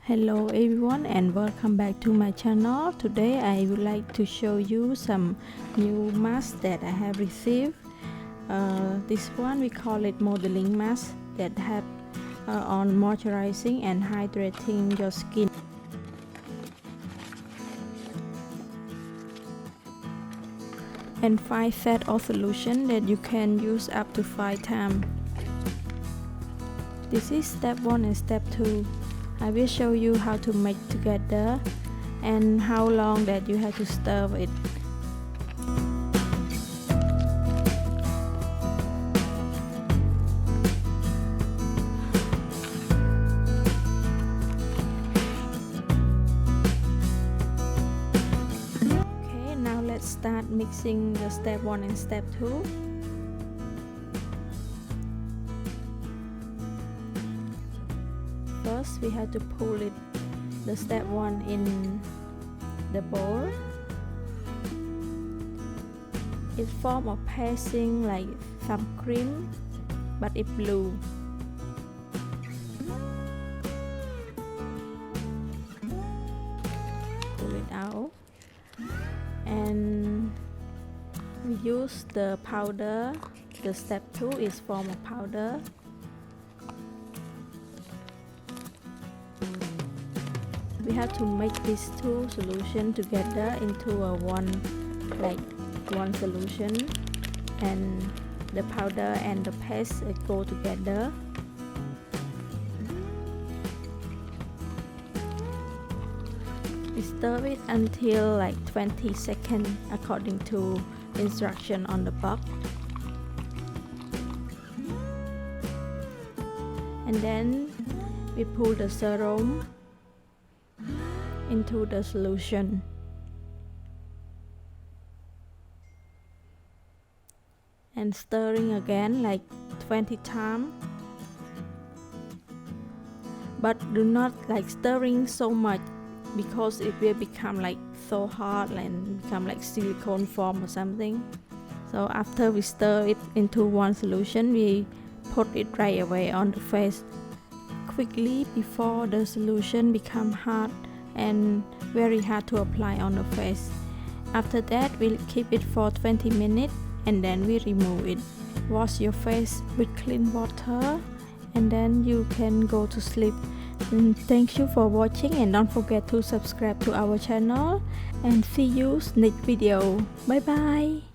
Hello everyone and welcome back to my channel. Today I would like to show you some new masks that I have received. This one we call it modeling mask that have on moisturizing and hydrating your skin. And 5 set of solution that you can use up to 5 times. This is step 1 and step 2. I will show you how to make together and how long that you have to stir it. Okay, now let's start mixing the step 1 and step 2. First we have to pull it, the step 1 in the bowl. It form a pasting like some cream, but it's blue. Pull it out, and we use the powder. The step 2 is form of powder. We have to make these two solutions together into a one solution, and the powder and the paste go together. We stir it until like 20 seconds according to instruction on the box. And then we pull the serum into the solution. And stirring again like 20 times. But do not like stirring so much, because it will become like so hard and become like silicone form or something. So after we stir it into one solution, we put it right away on the face quickly before the solution become hard and very hard to apply on the face. After that, we'll keep it for 20 minutes and then we remove it. Wash your face with clean water and then you can go to sleep. Thank you for watching, and don't forget to subscribe to our channel, and see you next video. Bye bye.